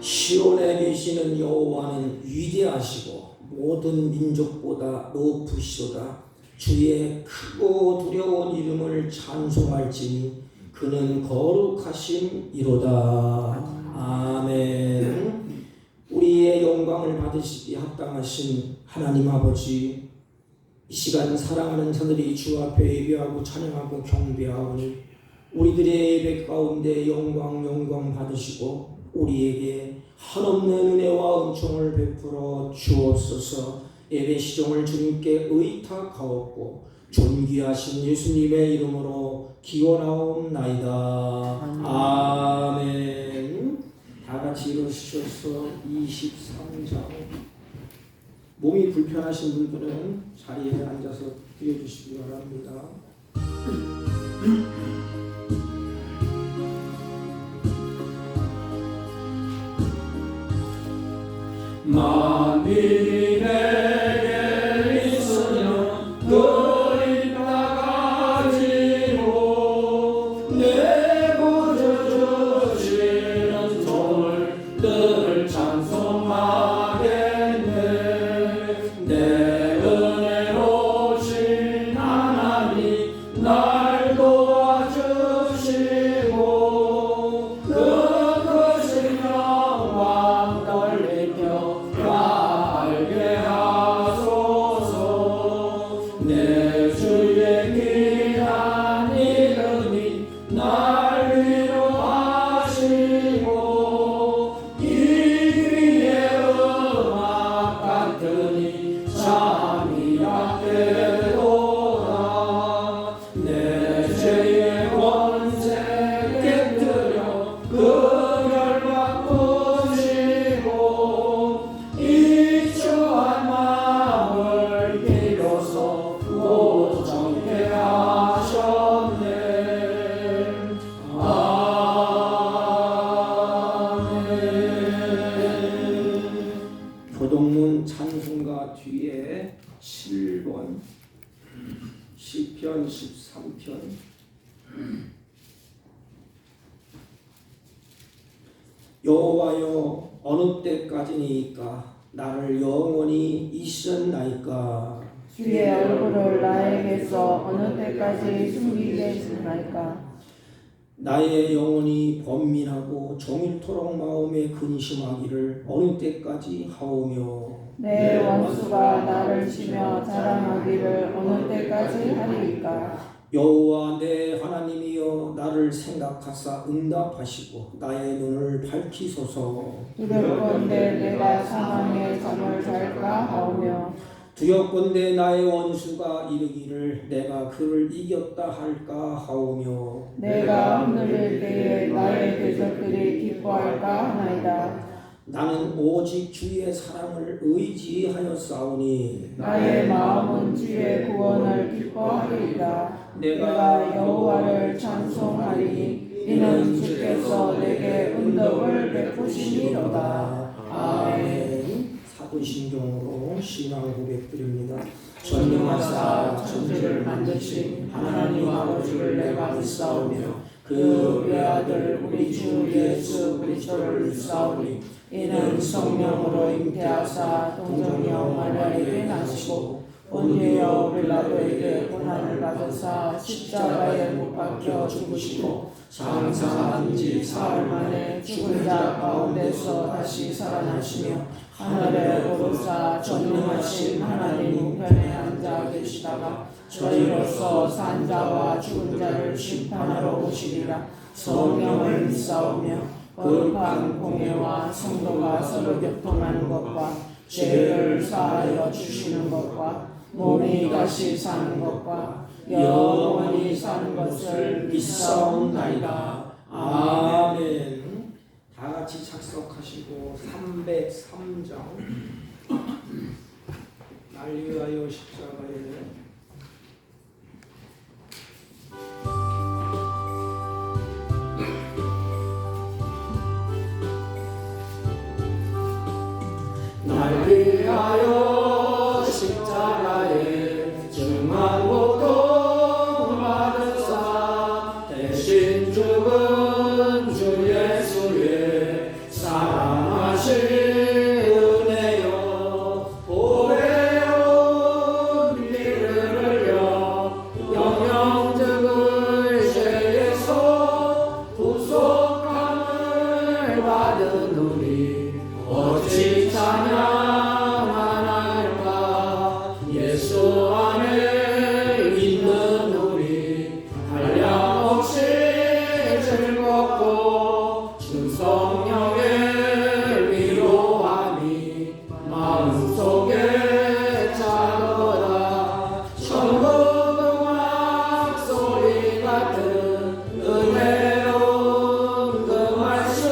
시온에 계시는 여호와는 위대하시고 모든 민족보다 높으시도다. 주의 크고 두려운 이름을 찬송할지니 그는 거룩하심이로다. 아멘. 우리의 영광을 받으시기 합당하신 하나님 아버지, 이 시간 사랑하는 자들이 주 앞에 예배하고 찬양하고 경배하오니 우리들의 예배 가운데 영광 받으시고 우리에게 한없는 은혜와 은총을 베풀어 주옵소서. 예배 시종을 주님께 의탁하옵고 존귀하신 예수님의 이름으로 기원하옵나이다. 아멘. 다같이 일어서셔서 23장. 몸이 불편하신 분들은 자리에 앉아서 드려주시기 바랍니다. 만민이 내게 있으면 그리 나가지고 내 구주 주시는 손을 늘 찬송하겠네. 내 은혜로우신 하나님 날 도와주시고 그 크신 영광 돌리며 알게 하소서. 내 주의 귀한 이름이 날 위로하시고 이 귀의 음악 같으니 잠이 약되도다. 내 죄의 권세 깨뜨려 그 결박 부시고 이추한 마음을 비로소 오정케 하셨네. 아멘. 교동문 찬송가 뒤에 7번 시편 13편. 여호와여 어느 때까지니까 나를 영원히 잊으셨나이까. 주의 얼굴을 나에게서 어느 때까지 숨기겠나이까. 나의 영혼이 번민하고 종일토록 마음에 근심하기를 어느 때까지 하오며 내 원수가 나를 치며 자랑하기를 어느 때까지 하리이까. 여호와 내 하나님이여 나를 생각하사 응답하시고 나의 눈을 밝히소서. 두렵건대 내가 사망의 잠을 잘까 하오며 두렵건대 나의 원수가 이르기를 내가 그를 이겼다 할까 하오며 내가 흔들릴 때에 나의 대적들이 기뻐할까 하나이다. 나는 오직 주의 사랑을 의지하였사오니 나의 마음은 주의 구원을 기뻐하리이다. 내가 여호와를 찬송하리니 이는 주께서 내게 은덕을 베푸시니로다. 아멘. 사도신경으로 신앙 고백드립니다. 전능하사 천지를 만드신 하나님 아버지를 내가 믿사오며 그 외아들 우리 주 예수 그리스도를 믿사오니 이는 성령으로 잉태하사 동정녀 마리아에게 나시고 본디오 빌라도에게 고난을 받으사 십자가에 못 박혀 죽으시고 장사한 지 사흘 만에 죽은 자 가운데서 다시 살아나시며 하늘에 오르사 전능하신 하나님 우편에 앉아 계시다가 저희로서 산 자와 죽은 자를 심판하러 오시리라. 성령을 믿사오며 거룩한 공예와 성도가 서로 교통하는 것과 죄를 사하여 주시는 것과 몸이 다시 사는 것과 영원히 사는 것을 믿사옵나이다. 아멘. 다 같이 착석하시고 303장 날 위하여 십자가에 날 위하여 십자가에 중한 고통 받으사 대신 죽은 주 예수의 사랑을 믿는 우리 어찌 찬양하나이까. 예수 안에 있는 우리 한량없이 즐겁고 주 성령의 위로함이 마음속에 차더라. 천국 음악 소리 같은 은혜로운 그 말씀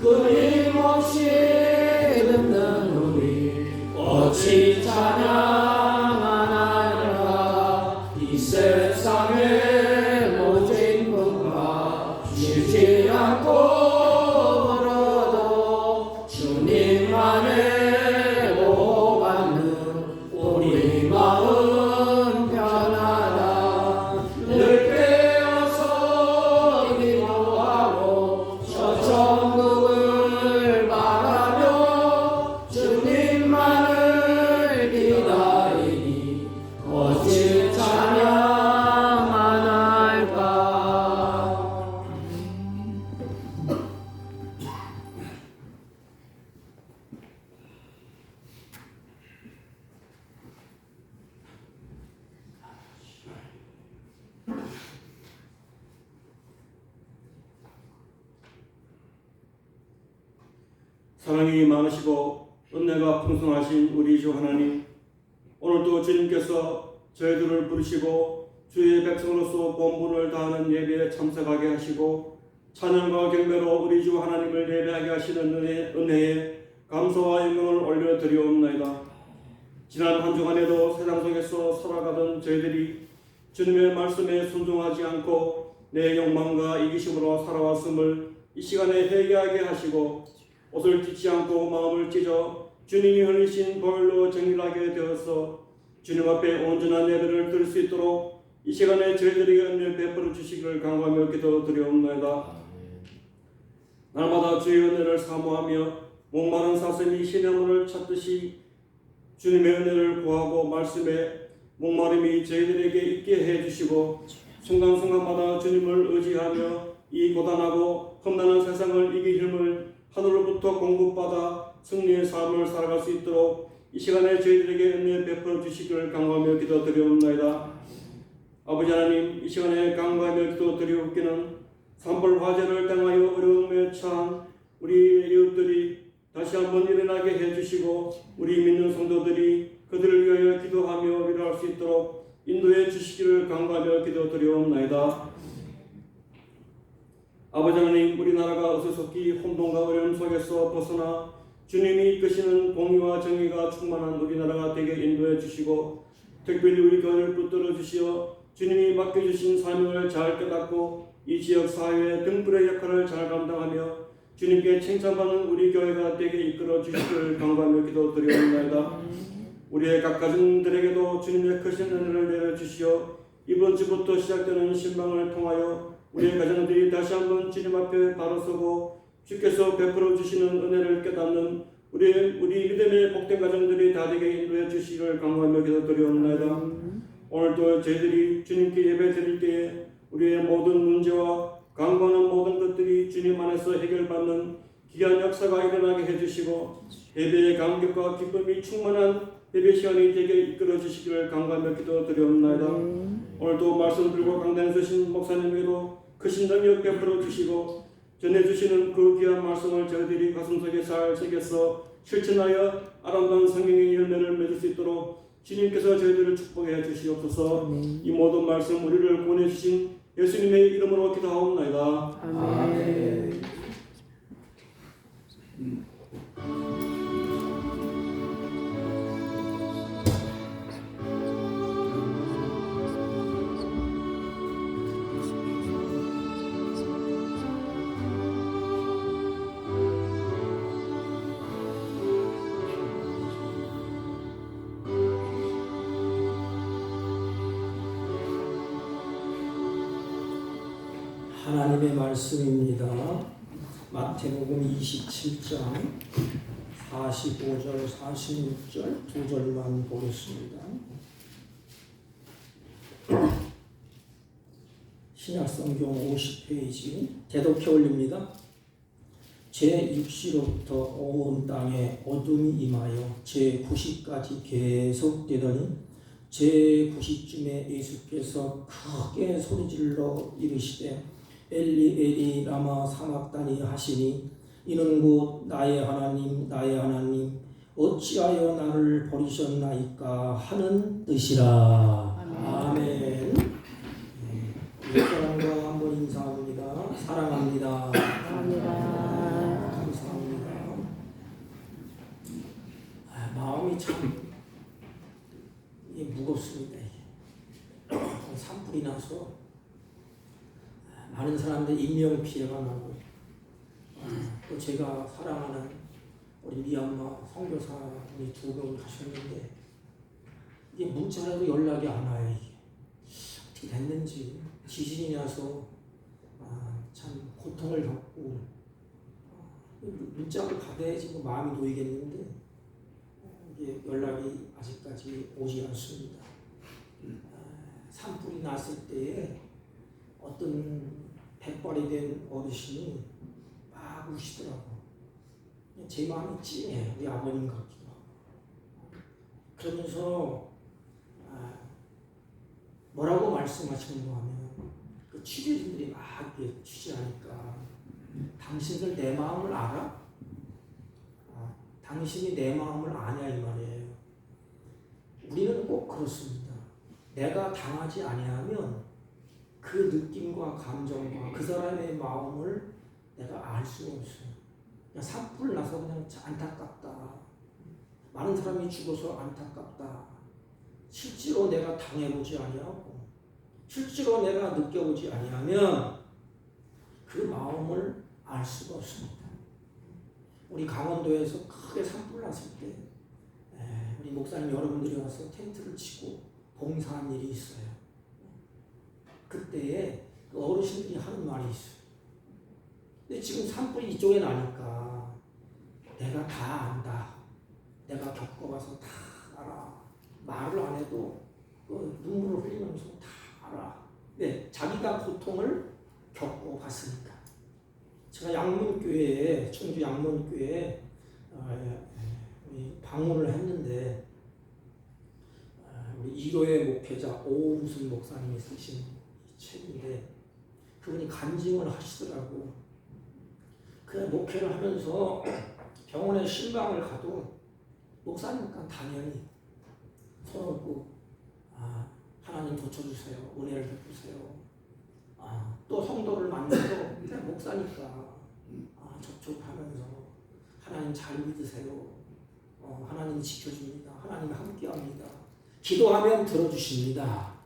끊임없이 듣는 우리 어찌 찬양하나이까. 이 세상의 모진 분과 쉬지 않고 걸어도 주님 안에 보호받는 우리 마음 편하다. 늘 깨어서 기도하고 저 천국을 바라며 주님만을 기다리니 어찌 찬양하나이까. 사랑이 많으시고 은혜가 풍성하신 우리 주 하나님, 오늘도 주님께서 저희들을 부르시고 주의 백성으로서 본분을 다하는 예배에 참석하게 하시고 찬양과 경배로 우리 주 하나님을 예배하게 하시는 은혜에 감사와 영광을 올려드리옵나이다. 지난 한 주간에도 세상 속에서 살아가던 저희들이 주님의 말씀에 순종하지 않고 내 욕망과 이기심으로 살아왔음을 이 시간에 회개하게 하시고 옷을 찢지 않고 마음을 찢어 주님이 흘리신 보혈로 정결하게 되어서 주님 앞에 온전한 예배를 드릴 수 있도록 이 시간에 저희들에게 은혜 베풀어 주시기를 간구하며 기도드리옵나이다. 날마다 주의 은혜를 사모하며 목마른 사슴이 신의 문을 찾듯이 주님의 은혜를 구하고 말씀에 목마름이 저희들에게 있게 해주시고 순간순간마다 주님을 의지하며 이 고단하고 험난한 세상을 이길 힘을 하늘로부터 공급받아 승리의 삶을 살아갈 수 있도록 이 시간에 저희들에게 은혜 베풀어 주시기를 간구하며 기도드리옵나이다. 아버지 하나님, 이 시간에 간구하며 기도드리옵기는 산불 화재를 당하여 어려움에 처한 우리 이웃들이 다시 한번 일어나게 해주시고 우리 믿는 성도들이 그들을 위하여 기도하며 위로할 수 있도록 인도해 주시기를 간구하며 기도드리옵나이다. 아버지 하나님, 우리나라가 어수선히 혼돈과 어려움 속에서 벗어나 주님이 이끄시는 공의와 정의가 충만한 우리나라가 되게 인도해 주시고 특별히 우리 교회를 붙들어 주시어 주님이 맡겨주신 사명을 잘 깨닫고 이 지역 사회의 등불의 역할을 잘 감당하며 주님께 칭찬받는 우리 교회가 되게 이끌어 주시기를 간구하며 기도드리옵나이다. 우리의 각 가정들에게도 주님의 크신 은혜를 내려주시어 이번 주부터 시작되는 신방을 통하여 우리의 가정들이 다시 한번 주님 앞에 바로 서고 주께서 베풀어 주시는 은혜를 깨닫는 우리 믿음의 복된 가정들이 다 되게 인도해 주시기를 간구하며 기도드리옵나이다. 오늘도 저희들이 주님께 예배 드릴 때에 우리의 모든 문제와 간구하는 모든 것들이 주님 안에서 해결받는 귀한 역사가 일어나게 해주시고 예배의 감격과 기쁨이 충만한 예배 시간이 되게 이끌어 주시기를 간구하며 기도드리옵나이다. 오늘도 말씀 들고 강단에 서신 목사님에게도 크신 능력 베풀어 주시고 전해주시는 그 귀한 말씀을 저희들이 가슴속에 잘 새겨서 실천하여 아름다운 성경의 열매를 맺을 수 있도록 주님께서 저희들을 축복해 주시옵소서. 이 모든 말씀 우리를 보내주신 예수님의 이름으로 기도하옵나이다. 아멘. 하나님의 말씀입니다. 마태복음 27장 45절 46절 두 절만 보겠습니다. 신약성경 50페이지 대독해 올립니다. 제6시로부터 온 땅에 어둠이 임하여 제9시까지 계속되더니 제9시쯤에 예수께서 크게 소리질러 이르시되 엘리 엘리 라마 사막다니 하시니 이는 곧 나의 하나님 나의 하나님 어찌하여 나를 버리셨나이까 하는 뜻이라. 아멘. 사랑과 한번 인사합니다. 사랑합니다. 감사합니다. 마음이 참 무겁습니다. 산불이 나서 많은 사람들 인명 피해가 나고 또 제가 사랑하는 우리 미얀마 선교사분이 2명 가셨는데 이게 문자라도 연락이 안 와요. 이게 어떻게 됐는지 지진이 나서 참 고통을 겪고 문자를 받아야지 뭐 마음이 놓이겠는데 이게 연락이 아직까지 오지 않습니다. 산불이 났을 때에 어떤 백발이 된 어르신이 막 우시더라고. 제 마음이 찡해요. 우리 아버님 같기도 하고. 그러면서 뭐라고 말씀하시는가 하면 그 취재진들이 막 이렇게 취재하니까 당신들 내 마음을 알아? 당신이 내 마음을 아냐 이 말이에요. 우리는 꼭 그렇습니다. 내가 당하지 아니하면 그 느낌과 감정과 그 사람의 마음을 내가 알 수가 없어요. 그냥 산불 나서 그냥 안타깝다. 많은 사람이 죽어서 안타깝다. 실제로 내가 당해보지 아니하고 실제로 내가 느껴보지 아니하면 그 마음을 알 수가 없습니다. 우리 강원도에서 크게 산불 났을 때 우리 목사님 여러분들이 와서 텐트를 치고 봉사한 일이 있어요. 그때에 그 어르신들이 하는 말이 있어요. 근데 지금 산불이 이쪽에 나니까 내가 다 안다. 내가 겪어봐서 다 알아. 말을 안 해도 눈물을 흘리면서 다 알아. 네, 자기가 고통을 겪어봤으니까. 제가 양문교회에 청주 양문교회에 방문을 했는데 우리 1호의 목회자 오무순 목사님이 쓰신 책인데 그분이 간증을 하시더라고. 그 목회를 하면서 병원에 신방을 가도 목사니까 당연히 손 얹고 하나님 고쳐주세요. 은혜를 베푸세요. 또 성도를 만나도 그냥 목사니까 접촉하면서 하나님 잘 믿으세요. 하나님 지켜줍니다. 하나님 함께합니다. 기도하면 들어주십니다.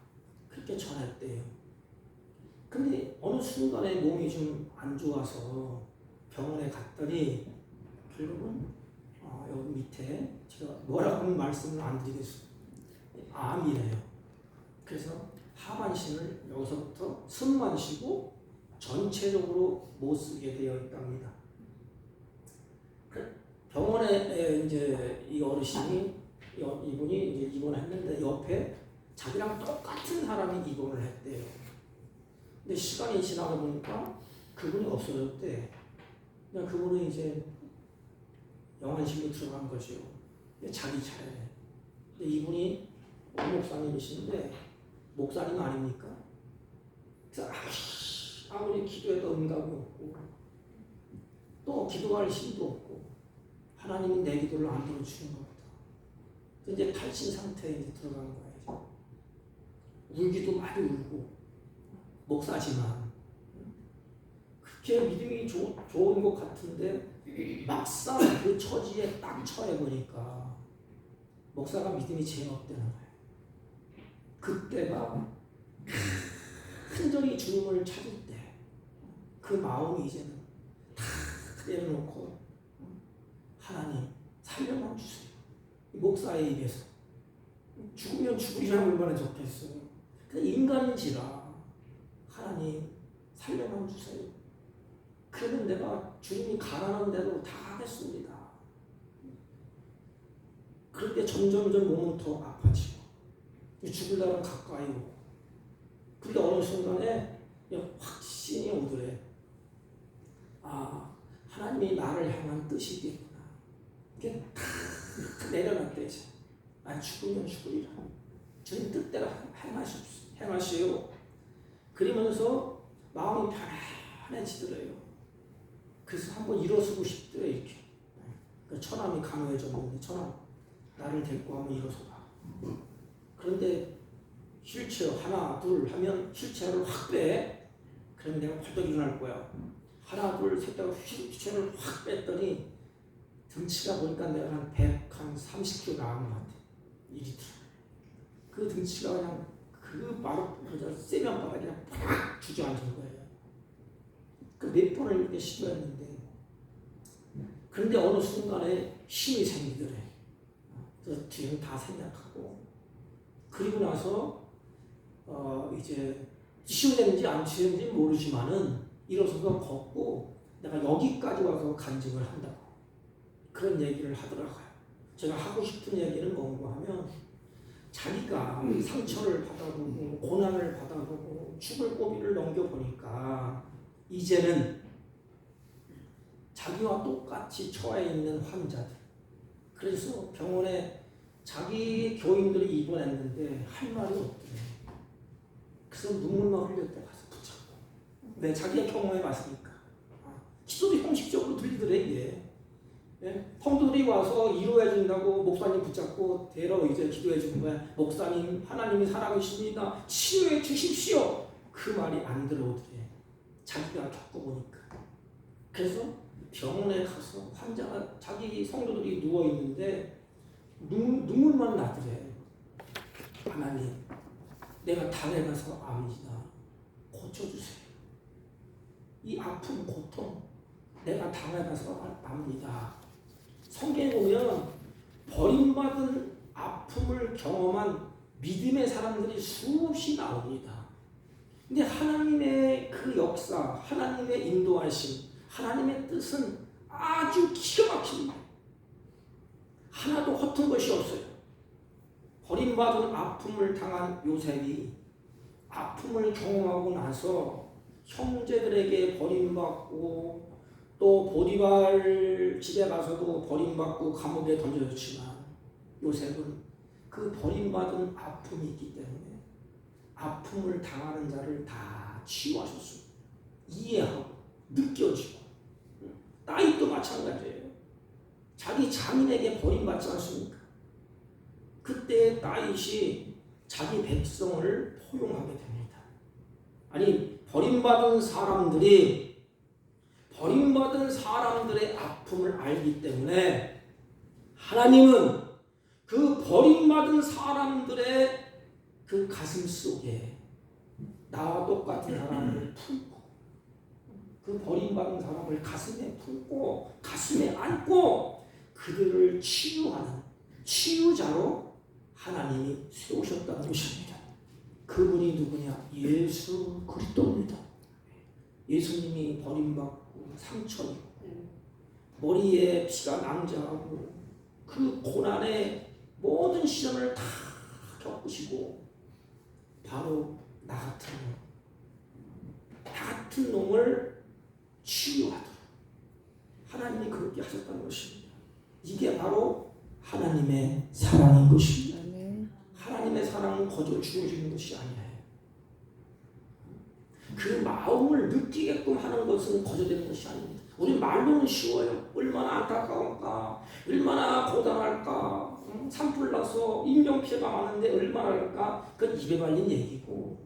그렇게 전했대요. 근데 어느 순간에 몸이 좀 안 좋아서 병원에 갔더니 결국은 여기 밑에 제가 뭐라고는 말씀을 안 드리겠습니다. 암이래요. 그래서 하반신을 여기서부터 숨만 쉬고 전체적으로 못 쓰게 되어 있답니다. 병원에 이제 이 어르신이 이분이 이제 입원했는데 옆에 자기랑 똑같은 사람이 입원을 했대요. 근데 시간이 지나다 보니까 그분이 없어졌대. 그냥 그분은 이제 영안실로 들어간 거죠. 자기 차례. 근데 이분이 목사님이신데 목사님 아닙니까? 그래서 아무리 기도해도 응답이 없고 또 기도할 힘도 없고 하나님이 내 기도를 안 들어주는 겁니다. 이제 탈진 상태에 이제 들어간 거예요. 울기도 많이 울고 목사지만 그렇게 믿음이 좋은 것 같은데 막상 그 처지에 딱 처해보니까 목사가 믿음이 제없다는 거예요. 그때가 흔적이 주님을 찾을 때 그 마음이 이제는 다 내려놓고 하나님 살려만 주세요. 목사의 입에서 죽으면 죽으리라 얼마나 좋겠어요. 근데 인간인지라 하나님 살려만 주세요. 그러면 내가 주님이 가라는 대로 다 하겠습니다. 그럴 때 점점점 몸은 더 아파지고 죽을 날은 가까이 오고 그런데 어느 순간에 확신이 오더래. 하나님이 나를 향한 뜻이겠구나. 이게 다 내려놨대죠. 아, 죽으면 죽으리라. 주님 뜻대로 행하시오. 그러면서 마음이 편안해지더래요. 그래서 한번 일어서고 싶더래 이렇게. 그 처남이 강요해줬는데 처남 나를 데리고 한번 일어서봐. 그런데 휠체어 하나 둘 하면 휠체어를 확 빼. 그럼 내가 벌떡 일어날 거야. 하나 둘 셋 하고 휠체어를 확 뺐더니 등치가 보니까 내가 한 130kg 나온 것 같아. 1리터. 그 등치가 그냥 그 바로 세면 바닥에 그냥 팍 주저앉은 거예요. 그 몇 번을 이렇게 시도했는데, 그런데 어느 순간에 힘이 생기더래. 그래서 뒤는 다 생략하고, 그리고 나서 이제 치유되는지 안 치유되는지 모르지만은 일어서서 걷고 내가 여기까지 와서 간증을 한다고 그런 얘기를 하더라고요. 제가 하고 싶은 얘기는 뭔가 하면, 자기가 상처를 받아보고 고난을 받아보고 죽을 고비를 넘겨보니까 이제는 자기와 똑같이 처해 있는 환자들, 그래서 병원에 자기 교인들이 입원했는데 할 말이 없대. 그래서 눈물만 흘렸대. 가서 붙잡고. 네, 자기가 경험해봤으니까. 기도도 형식적으로 들리더래 이게. 예? 성도들이 와서 위로해준다고 목사님 붙잡고 데려 이제 기도해주는 거야. 목사님, 하나님이 살아계십니다. 치유해 주십시오. 그 말이 안 들어오더래. 자기가 겪어보니까. 그래서 병원에 가서 환자가, 자기 성도들이 누워있는데 눈물만 나더래. 하나님, 내가 당해가서 압니다. 고쳐주세요. 이 아픔, 고통, 내가 당해가서 압니다. 성경에 보면 버림받은 아픔을 경험한 믿음의 사람들이 수없이 나옵니다. 근데 하나님의 그 역사, 하나님의 인도하심, 하나님의 뜻은 아주 기가 막힙니다. 하나도 허튼 것이 없어요. 버림받은 아픔을 당한 요셉이 아픔을 경험하고 나서 형제들에게 버림받고 또 보디발 집에 가서도 버림받고 감옥에 던져졌지만, 요셉은 그 버림받은 아픔이 있기 때문에 아픔을 당하는 자를 다 치유하셨습니다. 이해하고 느껴지고. 다윗도 마찬가지예요. 자기 장인에게 버림받지 않습니까? 그때 다윗이 자기 백성을 포용하게 됩니다. 아니, 버림받은 사람들의 아픔을 알기 때문에 하나님은 그 버림받은 사람들의 그 가슴 속에 나와 똑같은 사람을 품고, 그 버림받은 사람을 가슴에 품고 가슴에 안고 그들을 치유하는 치유자로 하나님이 세우셨다는 것입니다. 그분이 누구냐? 예수 그리스도입니다. 예수님이 버림받고 상처 입고 머리에 피가 낭자하고 그 고난의 모든 시련을 다 겪으시고, 바로 나 같은 놈을 치유하도록 하나님이 그렇게 하셨다는 것입니다. 이게 바로 하나님의 사랑인 것입니다. 하나님의 사랑은 거저 주어지는 것이 아니에요. 그 마음을 느끼게끔 하는 것은 거저 되는 것이 아닙니다. 우리 말로는 쉬워요. 얼마나 안타까울까, 얼마나 고단할까, 산불 나서 인명피해가 많은데 얼마나 할까, 그건 입에 발린 얘기고,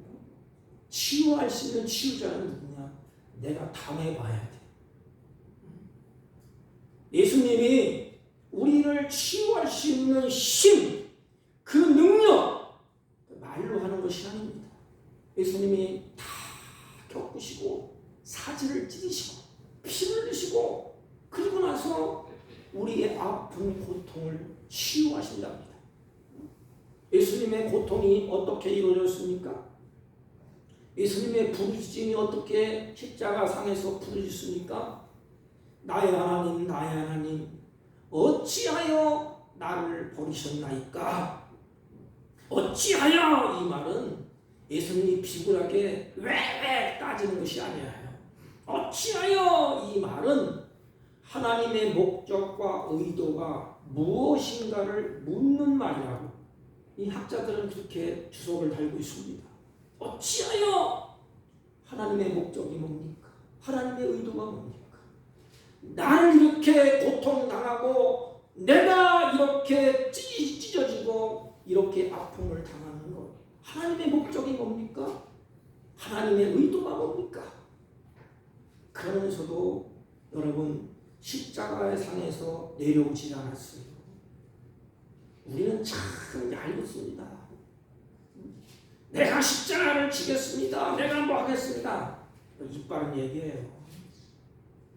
치유할 수 있는 치유자는 누구냐? 내가 당해봐야 돼. 예수님이 우리를 치유할 수 있는 힘, 그 능력, 말로 하는 것이 아닙니다. 예수님이 다 겪으시고 사지를 찢으시고 피를 흘리시고, 그리고 나서 우리의 아픈 고통을 치유하신답니다. 예수님의 고통이 어떻게 이루어졌습니까? 예수님의 부르짖음이 어떻게 십자가상에서 부르짖습니까? 나의 하나님, 나의 하나님, 어찌하여 나를 버리셨나이까? 어찌하여, 이 말은 예수님이 비굴하게 왜 따지는 것이 아니에요. 어찌하여, 이 말은 하나님의 목적과 의도가 무엇인가를 묻는 말이라고 이 학자들은 그렇게 주석을 달고 있습니다. 어찌하여 하나님의 목적이 뭡니까? 하나님의 의도가 뭡니까? 나를 이렇게 고통당하고 내가 이렇게 찢어지고 이렇게 아픔을 당하는 것, 하나님의 목적이 뭡니까? 하나님의 의도가 뭡니까? 그러면서도 여러분 십자가의 상에서 내려오지 않았어요. 우리는 참 얄밉습니다. 내가 십자가를 지겠습니다. 내가 뭐 하겠습니다. 입 바른 얘기예요.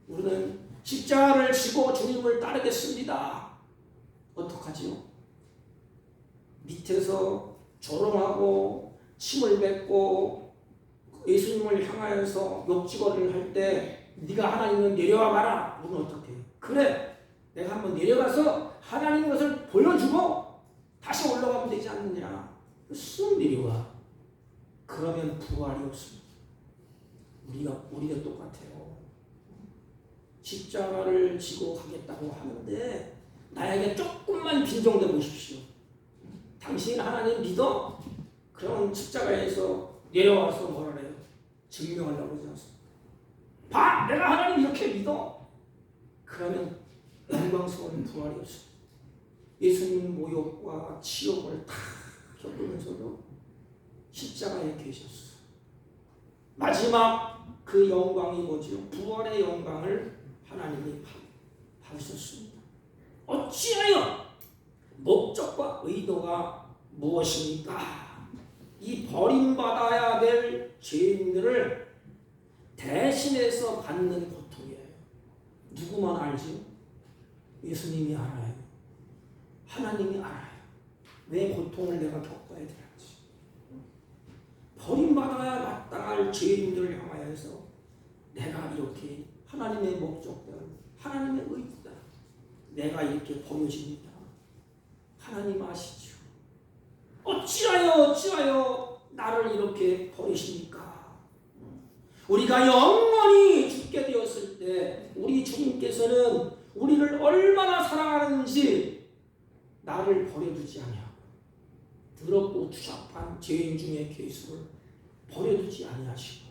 우리는 십자가를 지고 주님을 따르겠습니다. 어떡하지요? 밑에서 조롱하고 침을 뱉고 예수님을 향하여서 욕지거리를 할 때 네가 하나님은 내려와 봐라. 우리는 어떻게 해요? 그래, 내가 한번 내려가서 하나님 것을 보여주고 다시 올라가면 되지 않느냐. 쑥 내려와. 그러면 부활이 없습니다. 우리가 똑같아요. 십자가를 지고 가겠다고 하는데 나에게 조금만 빈정대 보십시오. 당신 하나님 믿어? 그러면 십자가에서 내려와서 뭐라 그래요? 증명하려고 하지 않습니까? 봐! 내가 하나님 이렇게 믿어? 그러면 영광스러운 부활이 없습니다. 예수님 모욕과 치욕을 다 겪으면서도 십자가에 계셨어. 마지막 그 영광이 뭐지요? 부활의 영광을 하나님이 받으셨습니다. 어찌하여 목적과 의도가 무엇입니까? 이 버림받아야 될 죄인들을 대신해서 받는 고통이에요. 누구만 알지요? 예수님이 알아요. 하나님이 알아요. 왜 고통을 내가 겪어야 되는지. 버림받아야 마땅할 죄인들을 향하여서 내가 이렇게 하나님의 목적대로 하나님의 의도다. 내가 이렇게 버려집니다. 하나님 아시죠? 어찌하여 나를 이렇게 버리십니까? 우리가 영원히 죽게 되었을 때 우리 주님께서는 우리를 얼마나 사랑하는지 나를 버려두지 아니하고 더럽고 추잡한 죄인 중에 괴수를 버려두지 아니하시고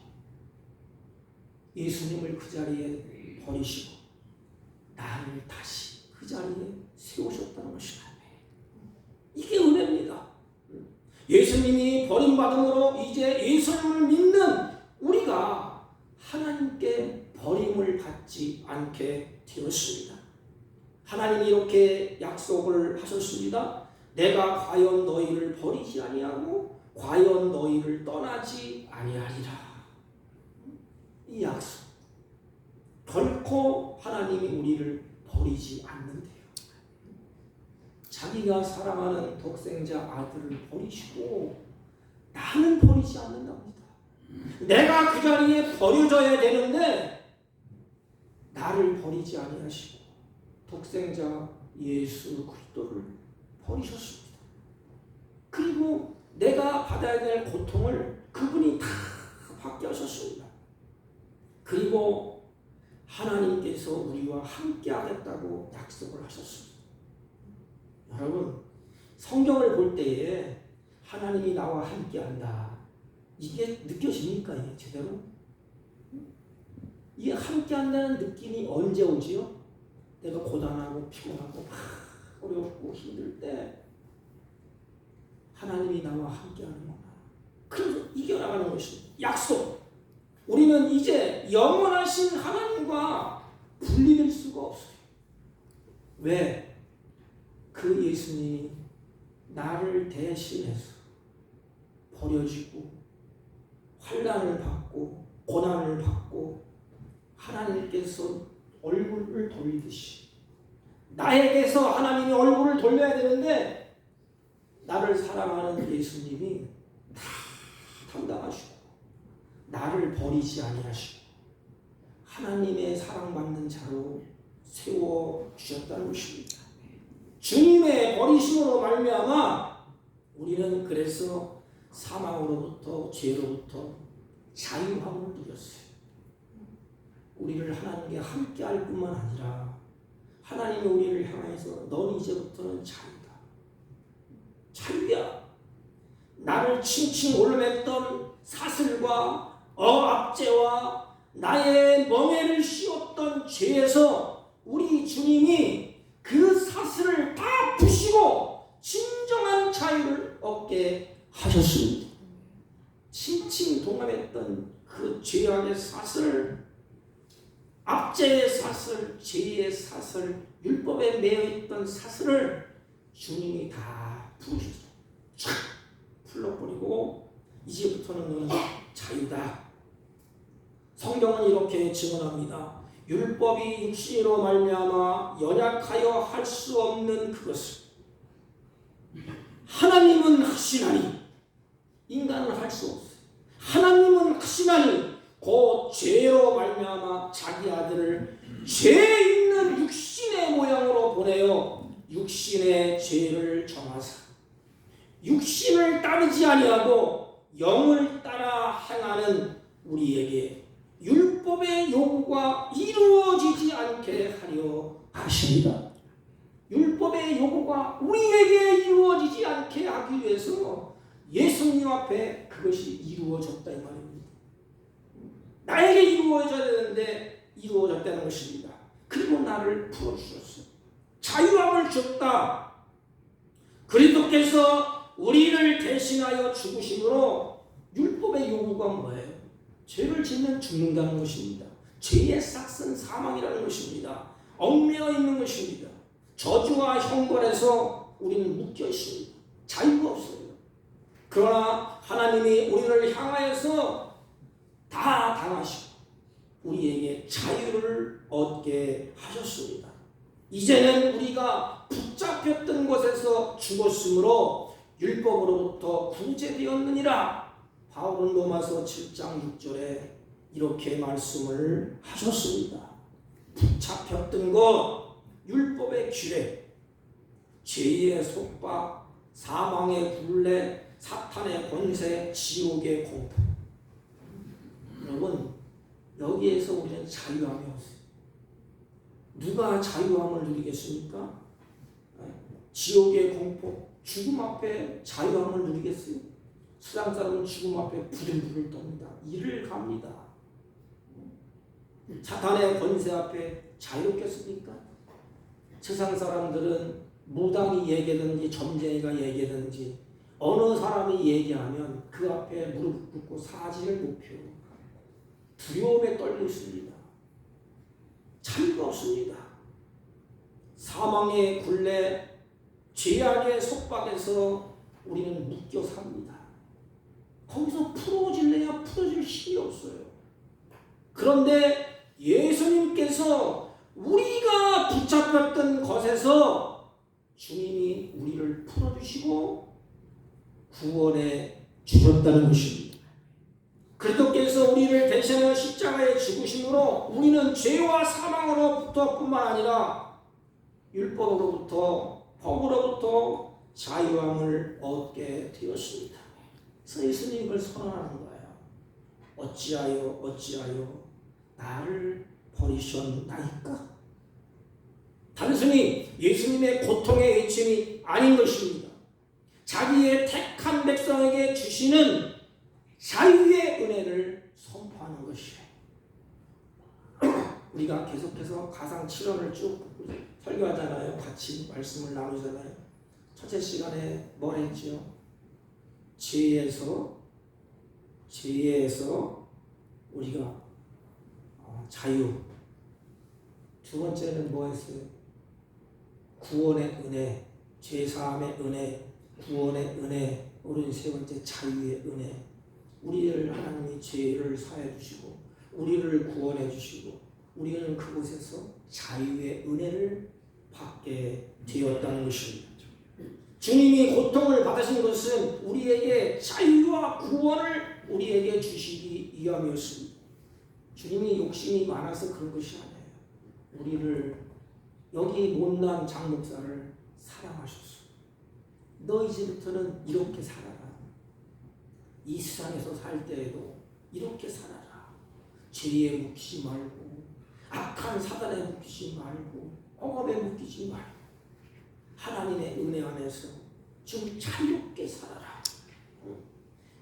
예수님을 그 자리에 버리시고 나를 다시 그 자리에 세우셨다는 것입니다. 이게 은혜입니다. 예수님이 버림받음으로 이제 예수님을 믿는 우리가 하나님께 버림을 받지 않게 되었습니다. 하나님이 이렇게 약속을 하셨습니다. 내가 과연 너희를 버리지 아니하고 과연 너희를 떠나지 아니하리라. 이 약속. 결코 하나님이 우리를 버리지 않는데요. 자기가 사랑하는 독생자 아들을 버리시고 나는 버리지 않는답니다. 내가 그 자리에 버려져야 되는데 나를 버리지 아니하시고 독생자 예수 그리스도를 버리셨습니다. 그리고 내가 받아야 될 고통을 그분이 다 받게 하셨습니다. 그리고 하나님께서 우리와 함께 하겠다고 약속을 하셨습니다. 여러분, 성경을 볼 때에 하나님이 나와 함께 한다. 이게 느껴집니까? 이게 제대로? 이게 함께 한다는 느낌이 언제 오지요? 내가 고단하고 피곤하고 어렵고 힘들 때 하나님이 나와 함께 하는구나. 그래서 이겨나가는 것입니다. 약속. 우리는 이제 영원하신 하나님과 분리될 수가 없어요. 왜? 그 예수님이 나를 대신해서 버려지고 환난을 받고 고난을 받고 하나님께서 얼굴을 돌리듯이 나에게서 하나님이 얼굴을 돌려야 되는데 나를 사랑하는 예수님이 다 담당하시고 나를 버리지 아니하시고 하나님의 사랑받는 자로 세워주셨다는 것입니다. 주님의 버리심으로 말미암아 우리는 그래서 사망으로부터 죄로부터 자유함을 누렸어요. 우리를 하나님께 함께할 뿐만 아니라 우리를 향해서 넌 이제부터는 자유다. 자유야. 나를 칭칭 올려맸던 사슬과 억압제와 나의 멍에를 씌웠던 죄에서 우리 주님이 그 사슬을 다 부시고 진정한 자유를 얻게 하셨습니다. 칭칭 동감했던 그 죄악의 사슬, 압제의 사슬, 죄의 사슬, 율법에 매여있던 사슬을 주님이 다 풀으셨어요. 촥 풀어버리고 이제부터는 너는 자유다. 성경은 이렇게 증언합니다. 율법이 육신으로 말미암아 연약하여 할 수 없는 그것을 하나님은 하시나니, 인간은 할 수 없어요. 하나님은 하시나니 그 죄로 말미암아 자기 아들을 죄 있는 육신의 모양으로 보내어 육신의 죄를 정하사 육신을 따르지 아니하고 영을 따라 행하는 우리에게 율법의 요구가 이루어지지 않게 하려 하십니다. 율법의 요구가 우리에게 이루어지지 않게 하기 위해서 예수님 앞에 그것이 이루어졌다 이 말입니다. 나에게 이루어져야 되는데 이루어졌다는 것입니다. 그리고 나를 풀어주셨어요. 자유함을 줬다. 그리스도께서 우리를 대신하여 죽으심으로 율법의 요구가 뭐예요? 죄를 짓는 죽는다는 것입니다. 죄의 싹은 사망이라는 것입니다. 얽매여 있는 것입니다. 저주와 형벌에서 우리는 묶여 있습니다. 자유가 없어요. 그러나 하나님이 우리를 향하여서 다 당하시고 우리에게 자유를 얻게 하셨습니다. 이제는 우리가 붙잡혔던 것에서 죽었으므로 율법으로부터 구제되었느니라. 바울은 로마서 7장 6절에 이렇게 말씀을 하셨습니다. 붙잡혔던 것, 율법의 규례, 죄의 속박, 사망의 굴레, 사탄의 권세, 지옥의 공포. 여러분, 여기에서 우리는 자유함이 없어요. 누가 자유함을 누리겠습니까? 지옥의 공포, 죽음 앞에 자유함을 누리겠어요? 세상 사람은 죽음 앞에 부들부들 떱니다. 이를 갑니다. 사탄의 권세 앞에 자유롭겠습니까? 세상 사람들은 무당이 얘기하든지 점쟁이가 얘기하든지 어느 사람이 얘기하면 그 앞에 무릎 꿇고 사지를 못 펴요. 두려움에 떨고 있습니다. 자유가 없습니다. 사망의 굴레, 죄악의 속박에서 우리는 묶여 삽니다. 거기서 풀어질래야 풀어질 힘이 없어요. 그런데 예수님께서 우리가 붙잡혔던 것에서 주님이 우리를 풀어주시고 구원해 주셨다는 것입니다. 그리스도께서 우리를 대신하여 십자가에 죽으심으로 우리는 죄와 사망으로부터 뿐만 아니라 율법으로부터 법으로부터 자유함을 얻게 되었습니다. 그래서 예수님이 이걸 선언하는 거예요. 어찌하여 나를 버리셨나이까? 단순히 예수님의 고통의 외침이 아닌 것입니다. 자기의 택한 백성에게 주시는 자유의 은혜를 선포하는 것이에요. 우리가 계속해서 가상 7원을 쭉 설교하잖아요. 같이 말씀을 나누잖아요. 첫째 시간에 뭘 했지요? 죄에서 우리가 자유. 두 번째는 뭐 했어요? 구원의 은혜, 죄사함의 은혜, 구원의 은혜. 우리는 세 번째 자유의 은혜. 우리를 하나님이 죄를 사해 주시고 우리를 구원해 주시고 우리는 그곳에서 자유의 은혜를 받게 되었다는 것입니다. 주님이 고통을 받으신 것은 우리에게 자유와 구원을 우리에게 주시기 위함이었습니다. 주님이 욕심이 많아서 그런 것이 아니에요. 우리를 여기 못난 장 목사를 사랑하셨어. 너 이제부터는 이렇게 살아라. 이 세상에서 살 때에도 이렇게 살아라. 죄에 묵지 말고 악한 사단에 묵지 말고 억압에 묶이지 말고 하나님의 은혜 안에서 좀 자유롭게 살아라.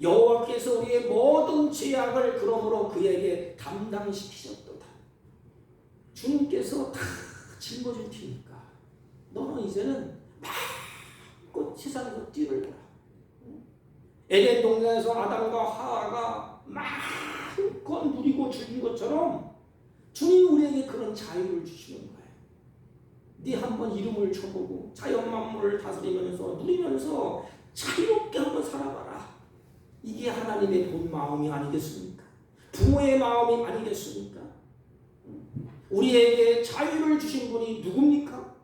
여호와께서 우리의 모든 죄악을 그러므로 그에게 담당시키셨도다. 주님께서 다 짊어질 테니까 너는 이제는 마음껏 세상에서 뛰놀라. 에덴 동산에서 아담과 하와가 마음껏 누리고 즐긴 것처럼 주님이 우리에게 그런 자유를 주시는 거예요. 네 한번 이름을 쳐보고 자연 만물을 다스리면서 누리면서 자유롭게 한번 살아봐라. 이게 하나님의 본 마음이 아니겠습니까? 부모의 마음이 아니겠습니까? 우리에게 자유를 주신 분이 누굽니까?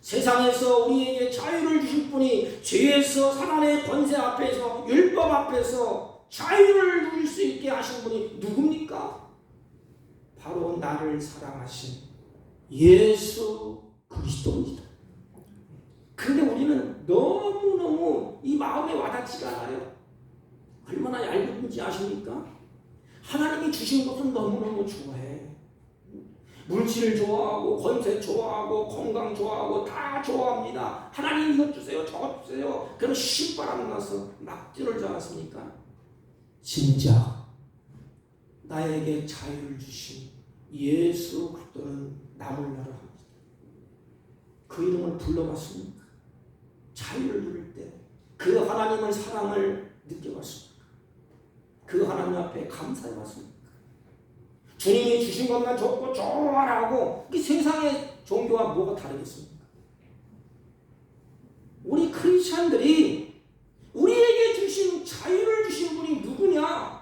세상에서 우리에게 자유를 주신 분이 죄에서 사단의 권세 앞에서 율법 앞에서 자유를 누릴 수 있게 하신 분이 누굽니까? 바로 나를 사랑하신 예수 그리스도입니다. 그런데 우리는 너무너무 이 마음에 와닿지가 않아요. 얼마나 얇은지 아십니까? 하나님이 주신 것은 너무너무 좋아해. 물질을 좋아하고 권세 좋아하고 건강 좋아하고 다 좋아합니다. 하나님 이것 주세요 저것 주세요. 그럼 신바람 나서 막 뛰놀지 않았습니까? 진짜 나에게 자유를 주신 예수 그리스도는 나몰라라 합니다. 그 이름을 불러봤습니까? 자유를 누릴 때 그 하나님의 사랑을 느껴봤습니까? 그 하나님 앞에 감사해봤습니까? 주님이 주신 것만 좋고 좋아라고 이 세상의 종교와 뭐가 다르겠습니까? 우리 크리스찬들이 우리에게 주신 자유를 주신 분이 누구냐?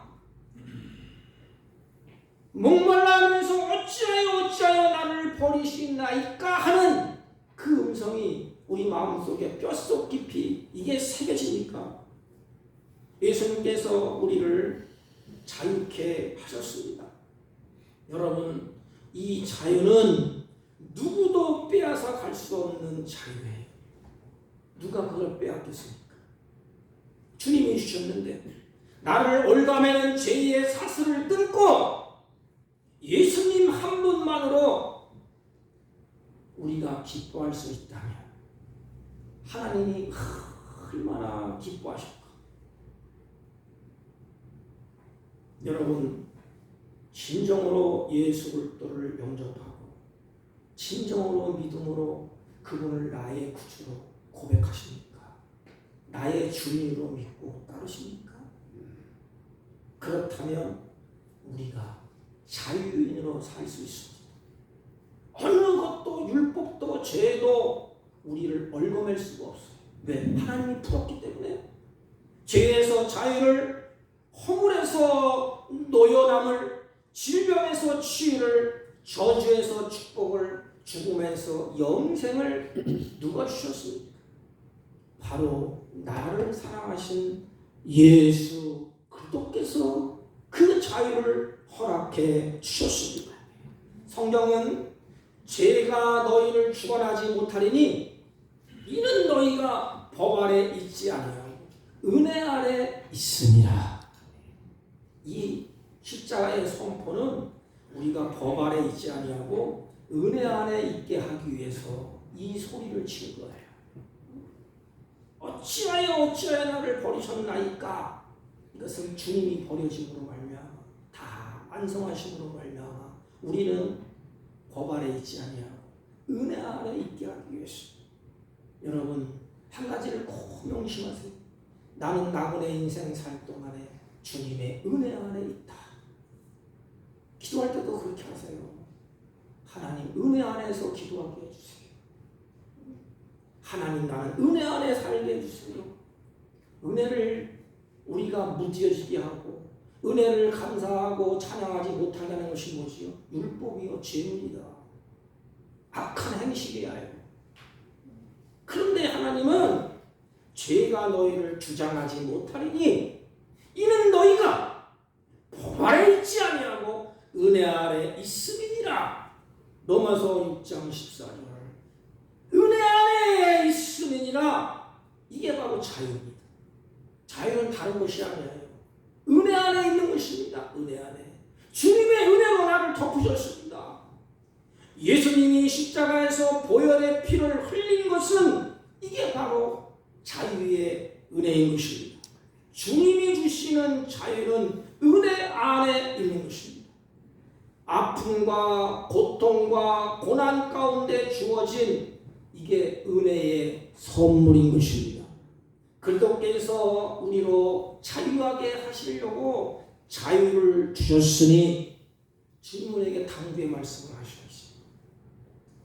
목말라하면서 어찌하여 나를 버리시나이까 하는 그 음성이 우리 마음속에 뼛속 깊이 이게 새겨지니까 예수님께서 우리를 자유케 하셨습니다. 여러분, 이 자유는 누구도 빼앗아 갈 수 없는 자유예요. 누가 그걸 빼앗겠습니까? 주님이 주셨는데 나를 올가매는 죄의 사슬을 끊고 예수님 한 분만으로 우리가 기뻐할 수 있다면 하나님이 얼마나 기뻐하실까. 여러분, 진정으로 예수 그리스도를 영접하고 진정으로 믿음으로 그분을 나의 구주로 고백하십니까? 나의 주인으로 믿고 따르십니까? 그렇다면 우리가 자유인으로 살 수 있습니다. 어느 것도 율법도 죄도 우리를 얽어맬 수가 없어요. 왜? 하나님이 풀었기 때문에. 죄에서 자유를, 허물에서 노연함을, 질병에서 치유를, 저주에서 축복을, 죽음에서 영생을 누가 주셨습니까? 바로 나를 사랑하신 예수 그리스도께서 그 자유를 허락해 주셨습니다. 성경은 죄가 너희를 주관하지 못하리니 이는 너희가 법 아래 있지 아니하고 은혜 아래 있으니라. 이 십자가의 선포는 우리가 법 아래 있지 아니하고 은혜 안에 있게 하기 위해서 이 소리를 치는 거예요. 어찌하여 나를 버리셨나이까? 이것은 주님이 버려짐으로 말미암아 다 완성하심으로 말미암아 우리는 법 아래 있지 아니하고 은혜 아래 있게 하기 위해서. 여러분, 한 가지를 꼭 명심하세요. 나는 나그네 인생 살 동안에 주님의 은혜 안에 있다. 기도할 때도 그렇게 하세요. 하나님 은혜 안에서 기도하게 해주세요. 하나님 나는 은혜 안에 살게 해주세요. 은혜를 우리가 무뎌지게 하고 은혜를 감사하고 찬양하지 못하게 하는 것이 뭐지요? 율법이요 죄입니다. 악한 행실이에요. 그런데 하나님은 죄가 너희를 주장하지 못하리니 이는 너희가 법 아래 있지 아니하고 은혜 아래 있음이니라. 로마서 6장 14절. 은혜 안에 있음이니라. 이게 바로 자유입니다. 자유는 다른 것이 아니에요. 은혜 안에 있는 것입니다. 은혜 안에. 주님의 은혜로 나를 덮으셨습니다. 예수님이 주님이 십자가에서 보혈의 피를 흘린 것은 이게 바로 자유의 은혜인 것입니다. 주님이 주시는 자유는 은혜 안에 있는 것입니다. 아픔과 고통과 고난 가운데 주어진 이게 은혜의 선물인 것입니다. 그리스도께서 우리로 자유하게 하시려고 자유를 주셨으니 주님에게 당부의 말씀을 하시고 있습니다.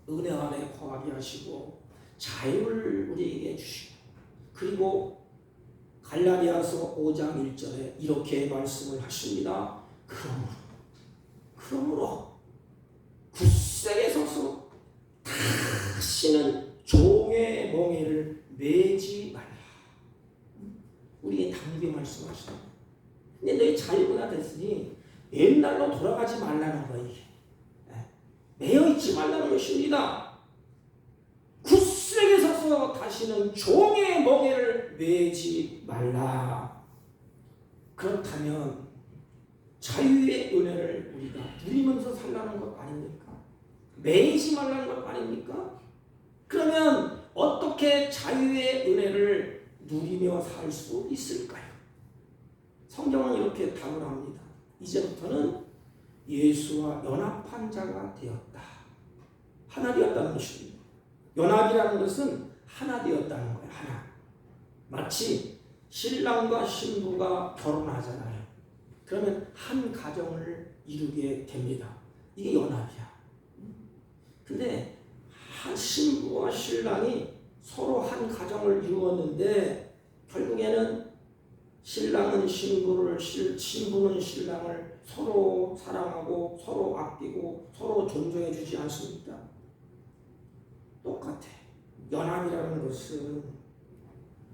은혜 안에 거하게 하시고 자유를 우리에게 주시고, 그리고 갈라디아서 5장 1절에 이렇게 말씀을 하십니다. 그러므로 굳세게 서서 다시는 종의 멍에를 매지 말라. 우리에게 당부의 말씀하시다. 근데 너희 자유가 됐으니 옛날로 돌아가지 말라는 거예요. 매여 있지 말라는 것입니다. 굳세게 서서 다시는 종의 멍에를 매지 말라. 그렇다면 자유의 은혜를 우리가 누리면서 살라는 것 아닙니까? 매이지 말라는 것 아닙니까? 그러면 어떻게 자유의 은혜를 누리며 살 수 있을까요? 성경은 이렇게 답을 합니다. 이제부터는 예수와 연합한 자가 되었다. 하나 되었다는 것입니다. 연합이라는 것은 하나 되었다는 거예요. 하나. 마치 신랑과 신부가 결혼하잖아요. 그러면 한 가정을 이루게 됩니다. 이게 연합이야. 근데 한 신부와 신랑이 서로 한 가정을 이루었는데 결국에는 신랑은 신부를, 신부는 신랑을 서로 사랑하고 서로 아끼고 서로 존중해 주지 않습니까? 똑같아. 연합이라는 것은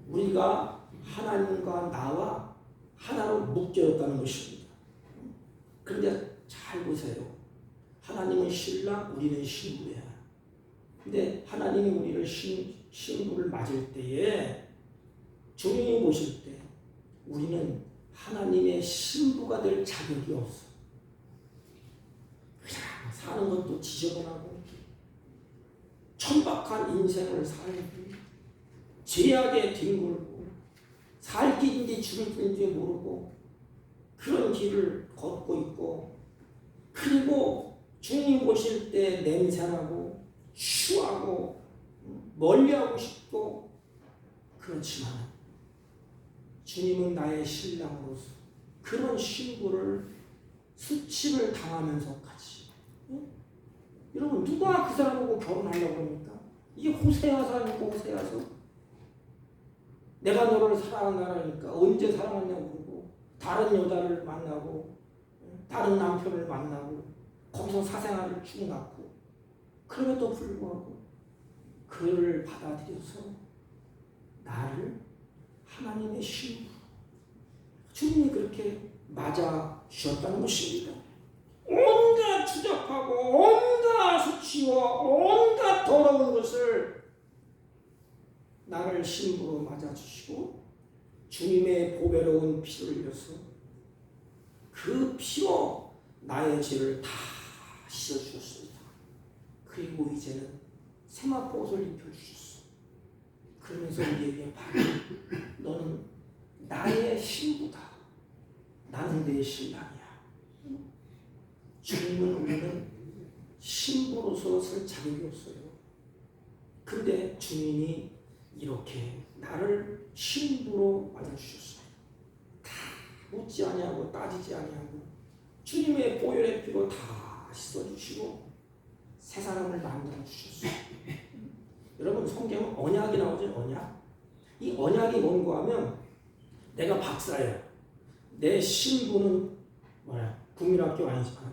우리가 하나님과 나와 하나로 묶여있다는 것입니다. 그런데 잘 보세요. 하나님은 신랑, 우리는 신부야. 근데 하나님이 우리를 신부를 맞을 때에, 주님이 보실 때 우리는 하나님의 신부가 될 자격이 없어. 그냥 사는 것도 지저분하고 천박한 인생을 살고 죄악에 뒹굴고 살 길인지 죽을 길인지 모르고 그런 길을 걷고 있고, 그리고 주님 보실 때 냄새나고 추하고 멀리하고 싶고, 그렇지만 주님은 나의 신랑으로서 그런 신부를 수치를 당하면서까지, 여러분 누가 그 사람하고 결혼하려고 합니까? 이게 호세아서 아니고 호세아서? 내가 너를 사랑한다니까 언제 사랑하냐고 그러고 다른 여자를 만나고 다른 남편을 만나고 거기서 사생활을 쭉 낳고, 그럼에도 불구하고 그를 받아들여서 나를 하나님의 신부, 주님이 그렇게 맞아 주셨다는 것입니다. 온갖 추잡하고 온갖 수치와 온갖 더러운 것을 나를 신부로 맞아주시고 주님의 보배로운 피를 흘려서 그 피로 나의 죄를 다 씻어주셨습니다. 그리고 이제는 세마포 옷을 입혀주셨어. 그러면서 우리에게 바로 너는 나의 신부다. 나는 내 신랑이야. 주님은 우리는 신부로서 설 자격이 없어요. 그런데 주님이 이렇게 나를 신부로 맞아주셨어요. 다 묻지 아니하고 따지지 아니하고 주님의 보혈의 피로 다 씻어주시고 새 사람을 만들어주셨어요. 여러분 성경은 언약이 나오죠. 언약. 이 언약이 뭔가 하면 내가 박사야. 내 신부는 뭐야? 국민학교 아니지만